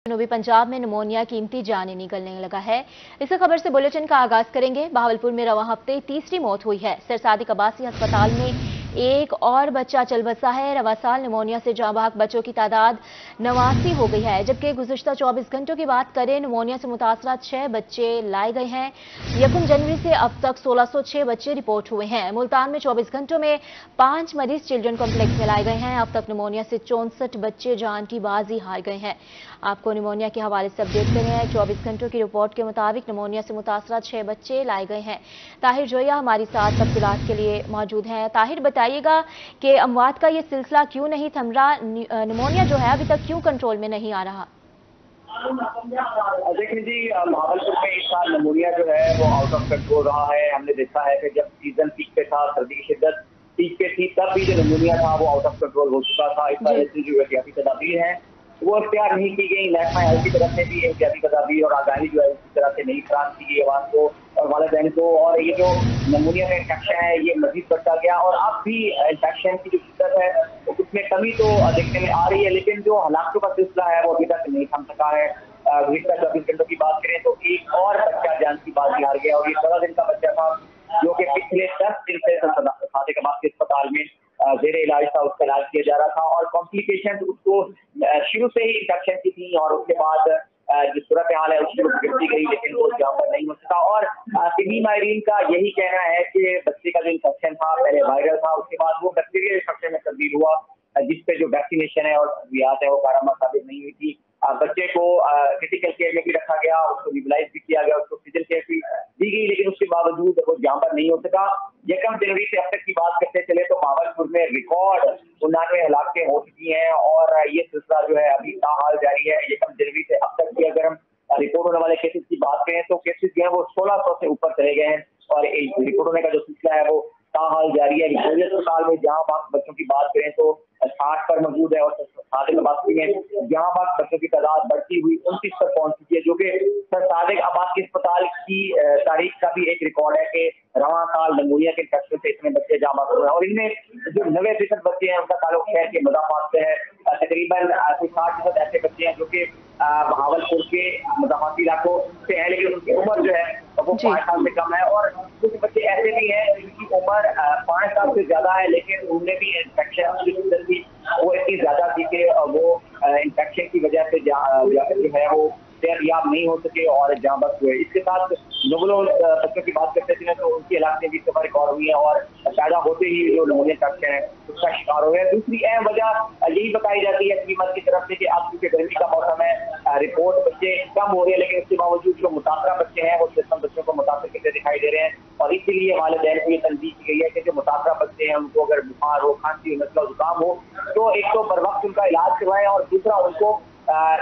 जनूबी पंजाब में निमोनिया कीमती जाने निकलने लगा है। इस खबर से बुलेटिन का आगाज करेंगे। बहावलपुर में रवा हफ्ते तीसरी मौत हुई है। सिरसादिक अब्बासी अस्पताल में एक और बच्चा चल बसा है। रवा साल निमोनिया से जाँ बहक बच्चों की तादाद 89 हो गई है, जबकि गुज़िश्ता 24 घंटों की बात करें निमोनिया से मुतासरा 6 बच्चे लाए गए हैं। 1 जनवरी से अब तक 1606 बच्चे रिपोर्ट हुए हैं। मुल्तान में 24 घंटों में 5 मरीज चिल्ड्रन कॉम्प्लेक्स में लाए गए हैं। अब तक निमोनिया से 64 बच्चे जान की बाजी हार गए हैं। आपको निमोनिया के हवाले से अपडेट करें हैं। 24 घंटों की रिपोर्ट के मुताबिक निमोनिया से मुतासरा 6 बच्चे लाए गए हैं। ताहिर जोया हमारी साथ तफसीलात के लिए मौजूद हैं। ताहिर, बताइएगा कि अमवात का ये सिलसिला क्यों नहीं थम रहा, निमोनिया जो है अभी तक क्यों कंट्रोल में नहीं आ रहा? देखिए जी, बहावलपुर में इस साल निमोनिया जो है वो आउट ऑफ कंट्रोल रहा है। हमने देखा है कि जब सीजन पीक पे था, सर्दी की शिद्दत पीक पे थी, तब भी जो निमोनिया था वो आउट ऑफ कंट्रोल हो चुका था। इस वजह से जो एहतियाती तदाबीर है वो अख्तियार नहीं की गई। नेशनल हेल्थ की तरफ से भी एहतियाती तदाबीर और आगाही जो है उसी तरह से नहीं फराहम की गई आवाम को और वालिदैन को। और ये जो निमोनिया का इन्फेक्शन है ये मजीद बढ़ता गया और अब भी इन्फेक्शन की जो शिद्दत है उसमें कमी तो देखने में आ रही है, लेकिन जो हलाकतों का सिलसिला है वो अभी तक नहीं थम सका है। गुज़िश्ता 24 घंटों की बात करें तो एक और बच्चा जान की बाजी हार गया और ये 16 दिन का बच्चा था जो कि पिछले 10 दिन से सादिक अब्बासी अस्पताल में जेर इलाज था। उसका इलाज किया जा रहा था और कॉम्प्लिकेशन उसको शुरू से ही इन्फेक्शन की थी और उसके बाद जो सूरत हाल है उसकी बिगड़ती गई, लेकिन वो जहाँ पर नहीं हो सका। और तिबी माहिरीन का यही कहना है कि बच्चे का जो इन्फेक्शन था पहले वायरल था, उसके बाद वो बैक्टीरियल इन्फेक्शन में तब्दील हुआ, जिसपे जो वैक्सीनेशन है और सहूलियात है वो कारगर साबित नहीं हुई थी। बच्चे को क्रिटिकल केयर में भी रखा गया, उसको निबलाइज भी किया गया, उसको ऑक्सीजन केयर भी दी गई, लेकिन उसके बावजूद वो जहाँ पर नहीं हो सका। 1 जनवरी से अब तक की बात करते चले तो बहावलपुर में रिकॉर्ड 99 हलाकतें हो चुकी हैं और ये सिलसिला जो है अभी ताहाल जारी है। 1 जनवरी से अब तक की अगर हम रिपोर्ट होने वाले केसेस की बात करें तो केसेस जो है वो 1600 से ऊपर चले गए हैं और रिपोर्ट होने का जो सिलसिला है वो ताहाल जारी है। विक्टोरिया अस्पताल में जहाँ बच्चों की बात करें तो 60 पर मौजूद है और सादिक अब्बासी में जहाँ बच्चों की तादाद बढ़ती हुई 29 पर पहुंच चुकी है, जो कि सादिक अब्बासी अस्पताल की तारीख का भी एक रिकॉर्ड है कि रवां साल निमोनिया के इन्फेक्शन से इतने बच्चे जमा हुए हैं और इनमें जो 90% बच्चे हैं उनका ताल्लुक शहर के मज़ाफात से है। तकरीबन कोई 60% ऐसे बच्चे हैं जो कि बहावलपुर के मज़ाफाती इलाकों से हैं, लेकिन उनकी उम्र जो है वो 5 साल से कम है और कुछ बच्चे ऐसे भी हैं जिनकी उम्र 5 साल से ज्यादा है, लेकिन उनमें भी इन्फेक्शन थी वो इतनी ज्यादा थी कि वो इन्फेक्शन की वजह से जो है वो सेहतयाब नहीं हो सके और जहाँ बस हुए। इसके साथ नोबलो बच्चों की बात करते थे तो उनकी इलाके में भी सफर रिकॉर्ड हुई है और पैदा होते ही जो निमोनिया इन्फेक्शन है उसका शिकार हुए हैं। दूसरी अहम वजह यही बताई जाती है हुकूमत की तरफ से कि अब क्योंकि गर्मी का मौसम है, रिपोर्ट बच्चे कम हो रहे हैं, लेकिन इसके बावजूद जो मुतासरा बच्चे हैं वो 56 बच्चों को मुतासर करते दिखाई दे रहे हैं और इसीलिए वालिदैन को ये तनबीह की गई है कि जो मुतासरा बच्चे हैं उनको अगर बुखार हो, खांसी हो, नज़ला जुकाम हो तो एक तो बर वक्त उनका इलाज करवाएं और दूसरा उनको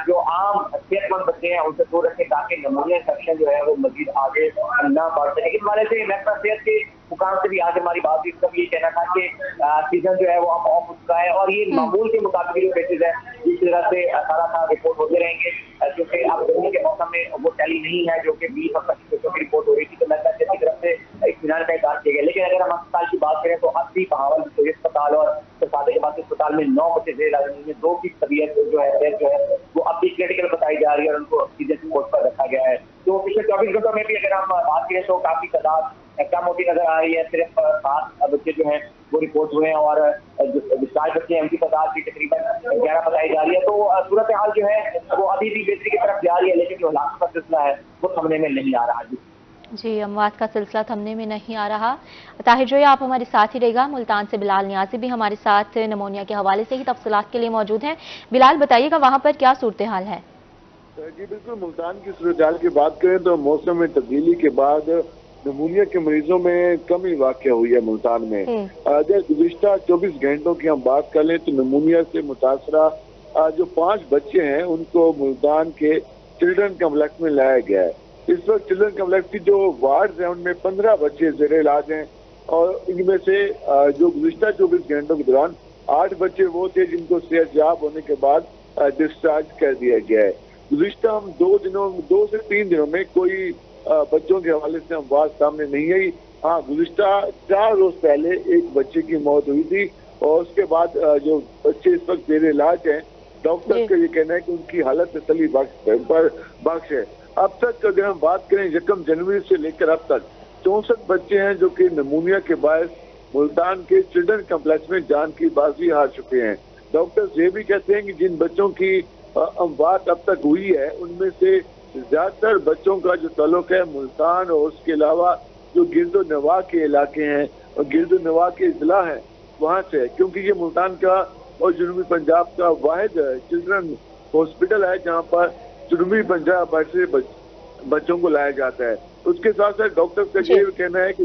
जो आम सेहतमंद बच्चे हैं उनसे दूर रखें ताकि निमोनिया इन्फेक्शन जो है वो मजीद आगे न बढ़ सके। इस वाले से नेशनल सेहत के मुकाम से भी आज हमारी बात हुई, इसका भी ये कहना था कि सीजन जो है वो अब ऑफ हो चुका है और ये मामूल के मुताबिक जो केसेज है इस तरह से सारा रिपोर्ट होते रहेंगे, क्योंकि अब गर्मी के मौसम में वो टैली नहीं है जो कि 20 और 25 बच्चों की रिपोर्ट हो रही थी। तो नेशनल सेहत की तरफ से इत्मीनान का इज़हार किया गया, लेकिन अगर हम अस्पताल की बात करें तो अब भी बहावलपुर अस्पताल और सादिक अब्बासी अस्पताल में 9 बच्चे जेर इलाज में 2 की तबीयत जो है वो अब भी क्रिटिकल बताई जा रही है और उनको ऑक्सीजन सपोर्ट पर रखा गया है। तो पिछले 24 घंटों में भी अगर हम बात करें तो काफी तादाद कम होती नजर आ रही है। सिर्फ 7 बच्चे जो हैं वो रिपोर्ट हुए हैं और जो 4 बच्चे हैं उनकी तादाद भी तकरीबन 11 बताई जा रही है। तो सूरत हाल जो है वो अभी भी बेहतरी की तरफ जा रही है, लेकिन जो हलाकत का सिलसिला है वो थमने में नहीं आ रहा। जी, अमवात का सिलसिला थमने में नहीं आ रहा। ताहिर जोया आप हमारे साथ ही रहेगा। मुल्तान से बिलाल नियाजी भी हमारे साथ निमोनिया के हवाले से ही तफसीलात के लिए मौजूद हैं। बिलाल, बताइएगा वहाँ पर क्या सूरत हाल है? जी बिल्कुल, मुल्तान की सूरत हाल की बात करें तो मौसम में तब्दीली के बाद निमोनिया के मरीजों में कमी वाक़या हुई है मुल्तान में। अगर गुज़िश्ता 24 घंटों की हम बात कर लें तो निमोनिया से मुतासरा जो 5 बच्चे हैं उनको मुल्तान के चिल्ड्रन कम्प्लेक्स में लाया गया है। इस वक्त चिल्ड्रन कम्प्लेक्स की जो वार्ड है उनमें 15 बच्चे जेर इलाज हैं और इनमें से जो गुज़िश्ता 24 घंटों के दौरान 8 बच्चे वो थे जिनको सेहतयाब होने के बाद डिस्चार्ज कर दिया गया है। गुज़िश्ता हम 2 से 3 दिनों में कोई बच्चों के हवाले से हम बात सामने नहीं आई। हाँ, गुज़िश्ता 4 रोज पहले एक बच्चे की मौत हुई थी और उसके बाद जो बच्चे इस वक्त जेर इलाज हैं डॉक्टर का ये कहना है कि उनकी हालत तसल्ली बख्श है। अब तक अगर हम बात करें 1 जनवरी से लेकर अब तक 64 बच्चे हैं जो कि निमोनिया के बायस मुल्तान के चिल्ड्रन कॉम्प्लेक्स में जान की बाजी हार चुके हैं। डॉक्टर्स ये भी कहते हैं कि जिन बच्चों की अमवात अब तक हुई है उनमें से ज्यादातर बच्चों का जो ताल्लुक है मुल्तान और उसके अलावा जो गिरदो नवाह के इलाके हैं और गिरदो नवाह के इजला हैं वहां से, क्योंकि ये मुल्तान का और जनूबी पंजाब का वाहिद चिल्ड्रन हॉस्पिटल है जहां पर जनूबी पंजाब से बच्चों को लाया जाता है। उसके साथ साथ डॉक्टर का ये कहना है कि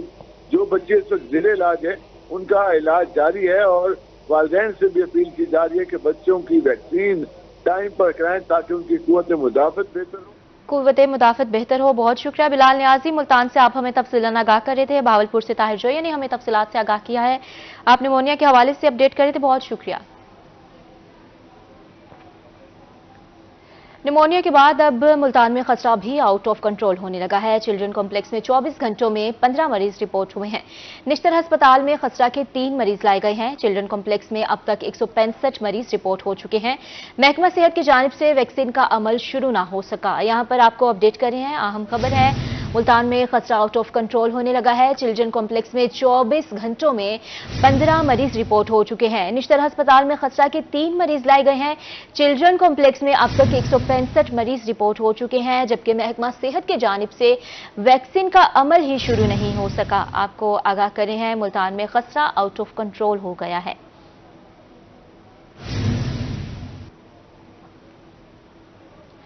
जो बच्चे इस वक्त ज़िले इलाज है उनका इलाज जारी है और वालिदैन से भी अपील की जा रही है कि बच्चों की वैक्सीन टाइम पर कराएं ताकि उनकी कुव्वत मुदाफ़त बेहतर हो। कुव्वत मुदाफ़त बेहतर हो। बहुत शुक्रिया बिलाल नियाजी, मुल्तान से आप हमें तफसीलन आगाह कर रहे थे। भावलपुर से ताहिर जोया ने हमें तफसीलात से आगाह किया है। आप निमोनिया के हवाले से अपडेट कर रहे थे, बहुत शुक्रिया। निमोनिया के बाद अब मुल्तान में खसरा भी आउट ऑफ कंट्रोल होने लगा है। चिल्ड्रन कॉम्प्लेक्स में 24 घंटों में 15 मरीज रिपोर्ट हुए हैं। निश्तर अस्पताल में खसरा के 3 मरीज लाए गए हैं। चिल्ड्रन कॉम्प्लेक्स में अब तक 165 मरीज रिपोर्ट हो चुके हैं। महकमा सेहत की जानिब से वैक्सीन का अमल शुरू ना हो सका। यहां पर आपको अपडेट कर रहे हैं, अहम खबर है मुल्तान में खसरा आउट ऑफ कंट्रोल होने लगा है। चिल्ड्रन कॉम्प्लेक्स में 24 घंटों में 15 मरीज रिपोर्ट हो चुके हैं। निश्तर अस्पताल में खसरा के 3 मरीज लाए गए हैं। चिल्ड्रन कॉम्प्लेक्स में अब तक 165 मरीज रिपोर्ट हो चुके हैं, जबकि महकमा सेहत की जानिब से वैक्सीन का अमल ही शुरू नहीं हो सका। आपको आगाह कर रहे हैं, मुल्तान में खसरा आउट ऑफ कंट्रोल हो गया है।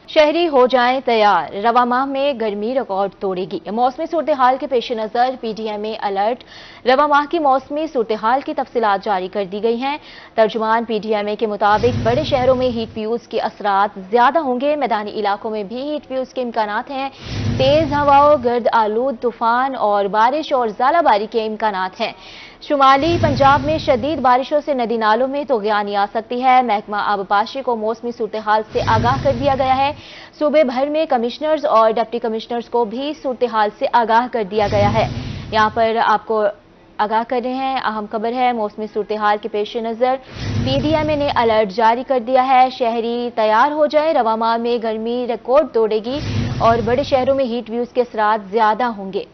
शहरी हो जाएं तैयार, रवा माह में गर्मी रिकॉर्ड तोड़ेगी। मौसमी सूरत हाल के पेश नजर पीडीएमए अलर्ट। रवा माह की मौसमी सूरत हाल की तफसीलात जारी कर दी गई हैं। तर्जुमान पीडीएमए के मुताबिक बड़े शहरों में हीट व्यूज के असरात ज्यादा होंगे, मैदानी इलाकों में भी हीट व्यूज के इम्कानात हैं। तेज हवाओं, गर्द आलूद तूफान और बारिश और ज़ालाबारी के इम्कानात हैं। शुमाली पंजाब में शदीद बारिशों से नदी नालों में तोग़यानी आ सकती है। महकमा आबपाशी को मौसमी सूरत हाल से आगाह कर दिया गया है। सूबे भर में कमिश्नर्स और डिप्टी कमिश्नर्स को भी सूरत हाल से आगाह कर दिया गया है। यहाँ पर आपको आगाह कर रहे हैं, अहम खबर है मौसमी सूरत हाल के पेश नज़र पीडीएमए ने अलर्ट जारी कर दिया है। शहरी तैयार हो जाए, रवा माह में गर्मी रिकॉर्ड तोड़ेगी और बड़े शहरों में हीट व्यूज के असरात ज्यादा होंगे।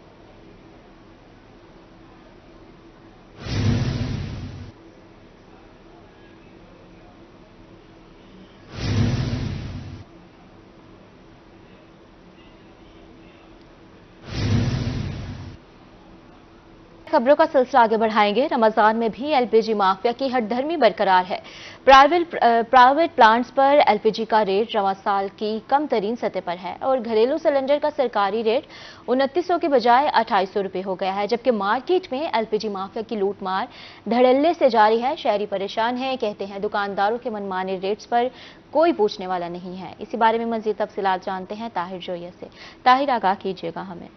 खबरों का सिलसिला आगे बढ़ाएंगे। रमजान में भी एलपीजी माफिया की हटधर्मी बरकरार है। प्राइवेट प्लांट्स पर एलपीजी का रेट रवा साल की कम तरीन सतह पर है और घरेलू सिलेंडर का सरकारी रेट 2900 की बजाय 2800 रुपए हो गया है, जबकि मार्केट में एलपीजी माफिया की लूट मार धड़ल्ले से जारी है। शहरी परेशान हैं, कहते हैं दुकानदारों के मनमाने रेट्स पर कोई पूछने वाला नहीं है। इसी बारे में मजीद तफसीलात जानते हैं ताहिर जोया से। ताहिर, आगाह कीजिएगा हमें।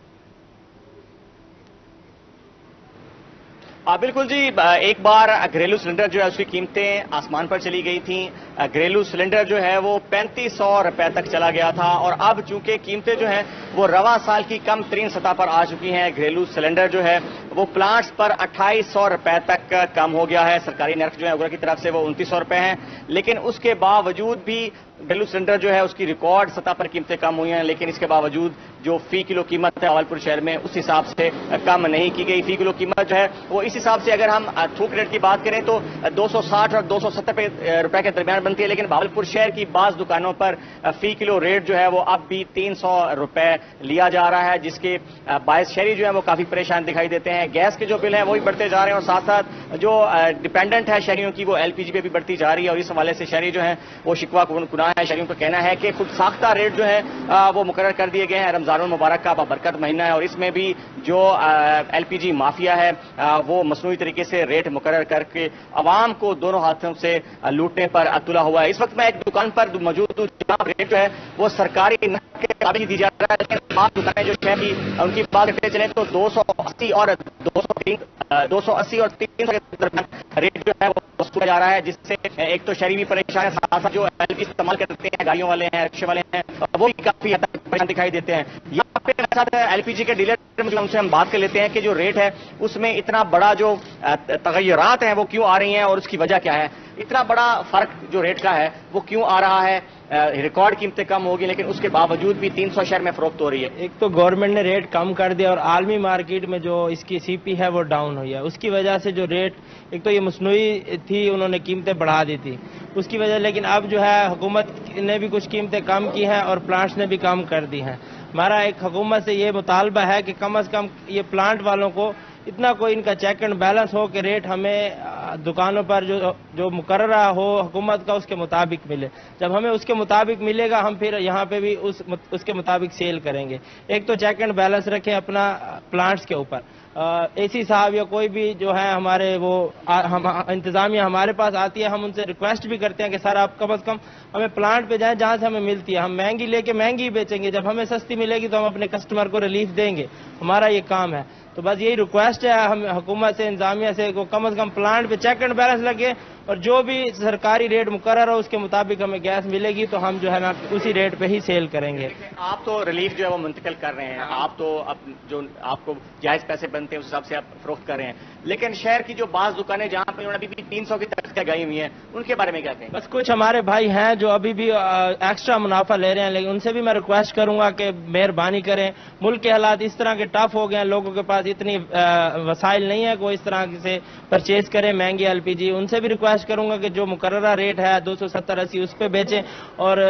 बिल्कुल जी, एक बार घरेलू सिलेंडर जो है उसकी कीमतें आसमान पर चली गई थी। घरेलू सिलेंडर जो है वो 3500 रुपए तक चला गया था और अब चूंकि कीमतें जो है वो रवा साल की कम तरीन सतह पर आ चुकी हैं। घरेलू सिलेंडर जो है वो प्लांट्स पर 2800 रुपए तक कम हो गया है। सरकारी नर्ख जो है उगरा की तरफ से वो 2900 रुपए है, लेकिन उसके बावजूद भी घरेलू सिलेंडर जो है उसकी रिकॉर्ड सतह पर कीमतें कम हुई हैं, लेकिन इसके बावजूद जो फी किलो कीमत है भावलपुर शहर में उस हिसाब से कम नहीं की गई। फी किलो कीमत जो है वो इस हिसाब से अगर हम थोक रेट की बात करें तो 260 और 270 रुपए के दरमियान बनती है, लेकिन भावलपुर शहर की बाज दुकानों पर फी किलो रेट जो है वो अब भी 300 रुपए लिया जा रहा है, जिसके बायस शहरी जो है वो काफी परेशान दिखाई देते हैं। गैस के जो बिल है वो भी बढ़ते जा रहे हैं और साथ साथ जो डिपेंडेंट है शहरियों की वो एलपीजी पे भी बढ़ती जा रही है और इस हवाले से शहरी जो है वो शिकवा कुना है। शहरियों का कहना है कि खुद साख्ता रेट जो है वो मुकर्रर कर दिए गए हैं। रमजानुल मुबारक का बाबरकत महीना है और इसमें भी जो एलपीजी माफिया है वो मसनूई तरीके से रेट मुकर्रर करके अवाम को दोनों हाथों से लूटने पर तुला हुआ है। इस वक्त मैं एक दुकान पर मौजूद हूं जहां रेट जो है वो सरकारी नर्ख के मुताबिक दी जा रहा है, लेकिन आप दुकानें जो शहर की उनकी बात करते चले तो 280 और 300 के दरमियान रेट जो है वो वसूला जा रहा है, जिससे एक तो शहरी भी परेशान है, साथ साथ जो एलपीजी इस्तेमाल करते हैं गाड़ियों वाले हैं, रिक्शे वाले हैं, वो भी काफी हद तक परेशान दिखाई देते हैं। LPG के डीलर उनसे हम बात कर लेते हैं कि जो रेट है उसमें इतना बड़ा जो तगय्युरात हैं वो क्यों आ रही हैं और उसकी वजह क्या है, इतना बड़ा फर्क जो रेट का है वो क्यों आ रहा है। रिकॉर्ड कीमतें कम होगी लेकिन उसके बावजूद भी 300 शहर में फरोख्त हो रही है। एक तो गवर्नमेंट ने रेट कम कर दिया और आलमी मार्केट में जो इसकी CP है वो डाउन हुई है, उसकी वजह से जो रेट, एक तो ये मसनूई थी, उन्होंने कीमतें बढ़ा दी थी उसकी वजह, लेकिन अब जो है हुकूमत ने भी कुछ कीमतें कम की हैं और प्लांट्स ने भी कम कर दी हैं। हमारा एक हुकूमत से ये मुतालबा है कि कम से कम ये प्लांट वालों को इतना कोई इनका चेक एंड बैलेंस हो कि रेट हमें दुकानों पर जो मुकर्ररा हो हुकूमत का उसके मुताबिक मिले। जब हमें उसके मुताबिक मिलेगा हम फिर यहाँ पे भी उसके मुताबिक सेल करेंगे। एक तो चेक एंड बैलेंस रखें अपना प्लांट्स के ऊपर। AC साहब या कोई भी जो है हमारे वो इंतजामिया हमारे पास आती है, हम उनसे रिक्वेस्ट भी करते हैं कि सर आप कम से कम हमें प्लांट पे जाएं जहां से हमें मिलती है। हम महंगी लेके महंगी ही बेचेंगे, जब हमें सस्ती मिलेगी तो हम अपने कस्टमर को रिलीफ देंगे, हमारा ये काम है। तो बस यही रिक्वेस्ट है हम हुकूमत से, इंतजामिया से, को कम से कम प्लांट पे चेक एंड बैलेंस लगे और जो भी सरकारी रेट मुकर्रर हो उसके मुताबिक हमें गैस मिलेगी तो हम जो है ना उसी रेट पे ही सेल करेंगे। आप तो रिलीफ जो है वो मुंतकिल कर रहे हैं, आप तो जो आपको जायज पैसे बनते हैं उस हिसाब से आप फरोख्त कर रहे हैं, लेकिन शहर की जो बाज दुकानें जहां पर उन्होंने अभी भी 300 की तक गई हुई हैं उनके बारे में क्या कहें? बस कुछ हमारे भाई हैं जो अभी भी एक्स्ट्रा मुनाफा ले रहे हैं, लेकिन उनसे भी मैं रिक्वेस्ट करूंगा कि मेहरबानी करें। मुल्क के हालात इस तरह के टफ हो गए हैं, लोगों के पास इतनी वसाइल नहीं है कोई इस तरह से परचेज करें महंगी LPG। उनसे भी रिक्वेस्ट करूंगा कि जो मुकर्ररा रेट है 270-80 उस पर बेचें। और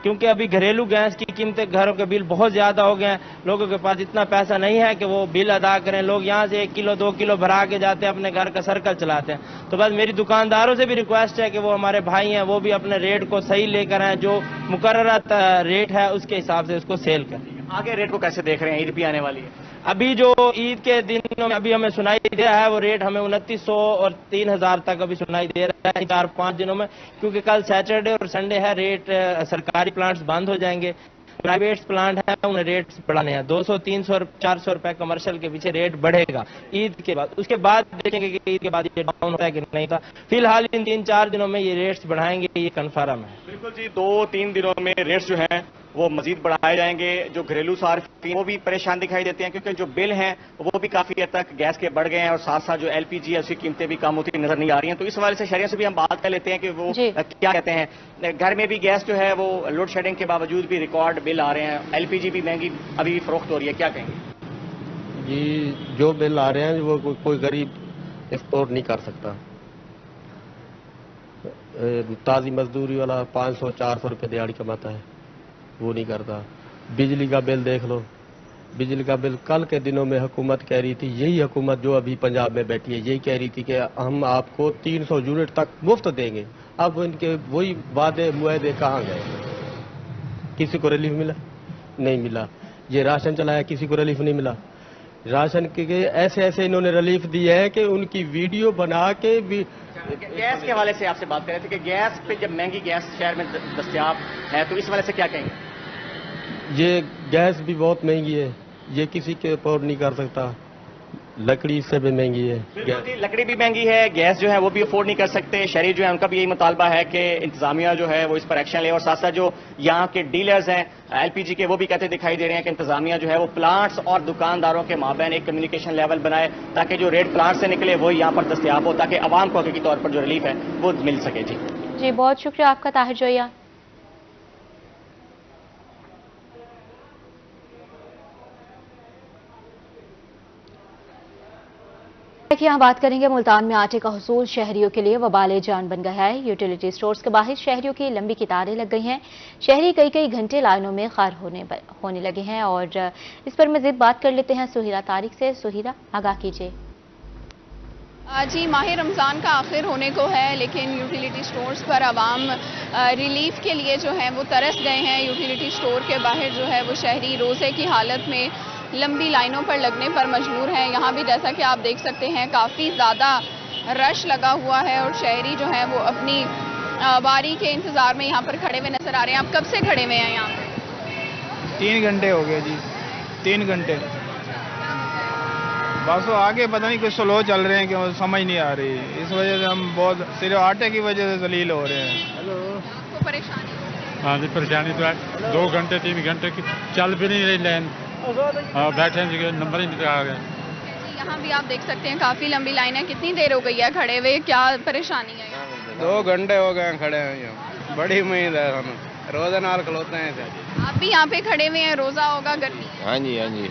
क्योंकि अभी घरेलू गैस की कीमतें, घरों के बिल बहुत ज्यादा हो गए हैं, लोगों के पास इतना पैसा नहीं है कि वो बिल अदा करें। लोग यहाँ से 1 किलो 2 किलो भरा के जाते हैं, अपने घर का सर्कल चलाते हैं। तो बस मेरी दुकानदारों से भी रिक्वेस्ट है कि वो हमारे भाई हैं, वो भी अपने रेट को सही लेकर आए, जो मुकर्ररा रेट है उसके हिसाब से उसको सेल करें। आगे रेट को कैसे देख रहे हैं? ईद भी आने वाली है। अभी जो ईद के दिनों में अभी हमें सुनाई दे रहा है वो रेट हमें 2900 और 3000 तक अभी सुनाई दे रहा है 4-5 दिनों में, क्योंकि कल सैटरडे और संडे है। रेट सरकारी प्लांट्स बंद हो जाएंगे, प्राइवेट प्लांट है उन्हें रेट्स बढ़ाने हैं। 200, 300 और 400 रुपए कमर्शियल के पीछे रेट बढ़ेगा ईद के बाद। उसके बाद देखेंगे कि ईद के बाद ये डाउन होता है कि नहीं था। फिलहाल इन 3-4 दिनों में ये रेट्स बढ़ाएंगे, ये कन्फर्म है। बिल्कुल जी, 2-3 दिनों में रेट्स जो हैं वो मजीद बढ़ाए जाएंगे। जो घरेलू सार्फिन वो भी परेशान दिखाई देते हैं क्योंकि जो बिल हैं वो भी काफी हद तक गैस के बढ़ गए हैं और साथ साथ जो LPG है उसकी कीमतें भी कम होती नजर नहीं आ रही हैं। तो इस हवाले से शहरियों से भी हम बात कर लेते हैं कि वो क्या कहते हैं। घर में भी गैस जो है वो लोड शेडिंग के बावजूद भी रिकॉर्ड बिल आ रहे हैं, LPG भी महंगी अभी भी फरोख्त हो रही है, क्या कहेंगे? जी, जो बिल आ रहे हैं वो कोई गरीब एक्सपोर्ट नहीं कर सकता। ताजी मजदूरी वाला 500-400 रुपये दिहाड़ी कमाता है, वो नहीं करता। बिजली का बिल देख लो, बिजली का बिल कल के दिनों में हुकूमत कह रही थी, यही हुकूमत जो अभी पंजाब में बैठी है यही कह रही थी कि हम आपको 300 यूनिट तक मुफ्त देंगे। अब इनके वही वादे मुआहदे कहाँ गए? किसी को रिलीफ मिला? नहीं मिला। ये राशन चलाया, किसी को रिलीफ नहीं मिला। राशन के ऐसे इन्होंने रिलीफ दिए हैं कि उनकी वीडियो बना के भी। गैस के हवाले से आपसे बात कर रहे थे कि गैस पे जब महंगी गैस शहर में दस्तयाब है तो इस हवाले से क्या कहेंगे? ये गैस भी बहुत महंगी है, ये किसी के अफोर्ड नहीं कर सकता। लकड़ी इससे भी महंगी है, लकड़ी भी महंगी है, गैस जो है वो भी अफोर्ड नहीं कर सकते। शहरी जो है उनका भी यही मुतालबा है कि इंतजामिया जो है वो इस पर एक्शन ले और साथ साथ जो यहाँ के डीलर्स हैं LPG के वो भी कहते दिखाई दे रहे हैं कि इंतजामिया जो है वो प्लांट्स और दुकानदारों के माबैन एक कम्युनिकेशन लेवल बनाए ताकि जो रेट प्लांट से निकले वो यहाँ पर दस्तयाब हो, ताकि आवाम को हकीकी तौर पर जो रिलीफ है वो मिल सके। जी बहुत शुक्रिया आपका ताहिर जोया। यहाँ बात करेंगे मुल्तान में आटे का हुसूल शहरियों के लिए वबाले जान बन गया है। यूटिलिटी स्टोर्स के बाहर शहरियों की लंबी कतारें लग गई हैं। शहरी कई घंटे लाइनों में खार होने लगे हैं और इस पर मजीद बात कर लेते हैं सुहिरा तारिक से। सुहिरा, आगाह कीजिए। जी, माह रमज़ान का आखिर होने को है, लेकिन यूटिलिटी स्टोर्स पर आवाम रिलीफ के लिए जो है वो तरस गए हैं। यूटिलिटी स्टोर के बाहर जो है वो शहरी रोज़े की हालत में लंबी लाइनों पर लगने पर मजबूर हैं। यहाँ भी जैसा कि आप देख सकते हैं काफ़ी ज़्यादा रश लगा हुआ है और शहरी जो है वो अपनी बारी के इंतज़ार में यहाँ पर खड़े हुए नजर आ रहे हैं। आप कब से खड़े हुए हैं यहाँ पे? 3 घंटे हो गए जी, 3 घंटे। बस वो आगे पता नहीं कुछ स्लो चल रहे हैं कि समझ नहीं आ रही, इस वजह से हम बहुत सिर्फ आटे की वजह से जलील हो रहे हैं। आपको परेशानी? हाँ जी, परेशानी तो है। 2 घंटे 3 घंटे की चल भी नहीं रही लाइन। हाँ बैठे हैं, नंबर ही निकल गए। यहाँ भी आप देख सकते हैं काफी लंबी लाइन है। कितनी देर हो गई है खड़े हुए, क्या परेशानी है? 2 घंटे हो गए हैं खड़े हैं। बड़ी उम्मीद है हम रोजा नाल खलोते हैं। आप भी यहाँ पे खड़े हुए हैं, रोजा होगा, गर्मी? हाँ जी हाँ जी,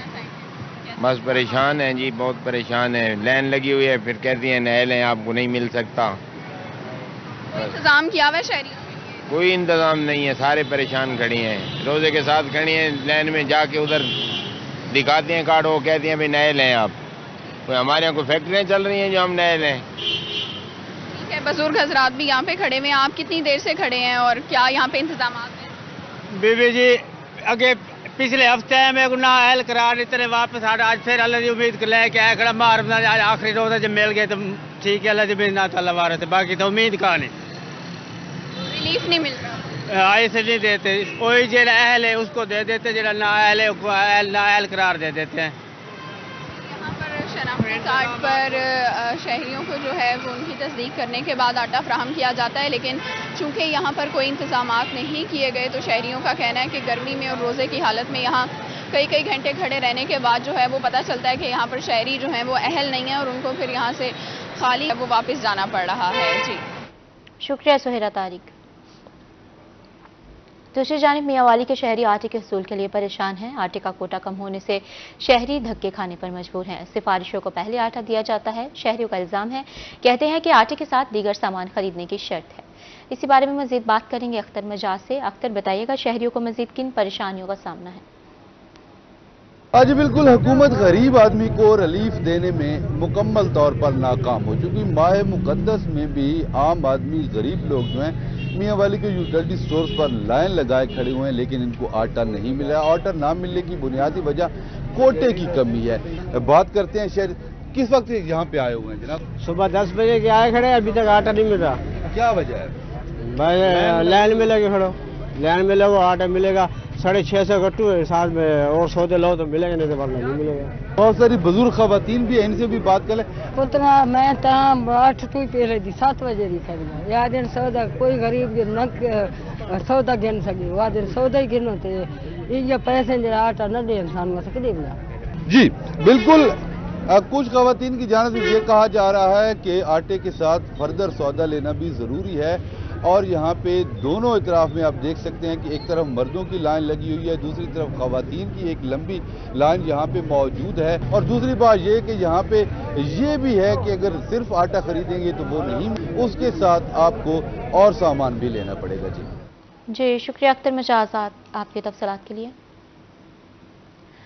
बस परेशान हैं जी, बहुत परेशान है। लाइन लगी हुई है, फिर कहती हैं नहल है आपको नहीं मिल सकता। इंतजाम किया हुआ है शहरी? कोई इंतजाम नहीं है, सारे परेशान खड़ी हैं, रोजे के साथ खड़ी हैं। लाइन में जाके उधर दिखाते हैं कार्ड, वो कहती हैं भाई नहल हैं आप। कोई हमारे यहाँ कोई फैक्ट्रियाँ चल रही हैं जो हम नहल हैं? ठीक है, बुजुर्ग हजरात भी यहाँ पे खड़े हुए हैं। आप कितनी देर से खड़े हैं और क्या यहाँ पे इंतजाम हैं? बीबी जी अगे पिछले हफ्ते में गुना एल करार इतने वापस आज फिर अल्लाह की उम्मीद लेके आया खड़ा मार आज आखिरी रोजा जब मिल गए तो ठीक है, अल्लाह की उम्मीद ना तल्ला वारे थे, बाकी तो उम्मीद कहा नहीं। रिलीफ नहीं मिल रहा? ऐसे नहीं देते, कोई जेड़ा अहल है उसको दे देते, जेड़ा ना अहल है उसको ना अहल करार दे देते हैं। यहाँ पर शनाख्ती कार्ड पर शहरियों को जो है वो उनकी तस्दीक करने के बाद आटा फ्राहम किया जाता है, लेकिन चूंकि यहाँ पर कोई इंतजामात नहीं किए गए तो शहरियों का कहना है कि गर्मी में और रोज़े की हालत में यहाँ कई घंटे खड़े रहने के बाद जो है वो पता चलता है कि यहाँ पर शहरी जो हैं वो अहल नहीं है और उनको फिर यहाँ से खाली वो वापस जाना पड़ रहा है। जी शुक्रिया सुहेरा तारिक। दूसरी जानिब मियांवाली के शहरी आटे के हसूल के लिए परेशान हैं। आटे का कोटा कम होने से शहरी धक्के खाने पर मजबूर हैं। सिफारिशों को पहले आटा दिया जाता है। शहरियों का इल्जाम है, कहते हैं कि आटे के साथ दीगर सामान खरीदने की शर्त है। इसी बारे में मजीद बात करेंगे अख्तर मजाज से। अख्तर, बताइएगा शहरियों को मजीद किन परेशानियों का सामना है? आज बिल्कुल हुकूमत गरीब आदमी को रिलीफ देने में मुकम्मल तौर पर नाकाम हो चुकी। माह मुकद्दस में भी आम आदमी गरीब लोग जो हैं मियांवाली के यूटिलिटी स्टोर्स पर लाइन लगाए खड़े हुए हैं, लेकिन इनको आटा नहीं मिला। आटा ना मिलने की बुनियादी वजह कोटे की कमी है। बात करते हैं शहर, किस वक्त यहाँ पे आए हुए हैं जनाब? सुबह 10 बजे के आए खड़े, अभी तक आटा नहीं मिल रहा। क्या वजह है? भाई लाइन में लगे खड़ो, लाइन में लगो आटा मिलेगा। 650 कट्टू है, साथ में और सौदे लो तो मिलेगा, नहीं तो वरना नहीं मिलेगा। बहुत सारी बुजुर्ग खवातीन भी है, इनसे भी बात करें। उतना मैं तमाम 8 पहले दी 7 बजे दी खरीदा या दिन सौदा कोई गरीब न सौदा गिन सके, वह दिन सौदा ही गिनो थे ये पैसे जरा आटा न दे इंसान में सकते मिला। जी बिल्कुल, कुछ खवातीन की जानिब से ये कहा जा रहा है कि आटे के साथ फर्दर सौदा लेना भी जरूरी है। और यहाँ पे दोनों इतराफ में आप देख सकते हैं कि एक तरफ मर्दों की लाइन लगी हुई है, दूसरी तरफ खवातीन की एक लंबी लाइन यहाँ पे मौजूद है। और दूसरी बात ये कि यहाँ पे ये भी है कि अगर सिर्फ आटा खरीदेंगे तो वो नहीं, उसके साथ आपको और सामान भी लेना पड़ेगा। जी शुक्रिया अख्तर मजाज आपके तफसीलात के लिए।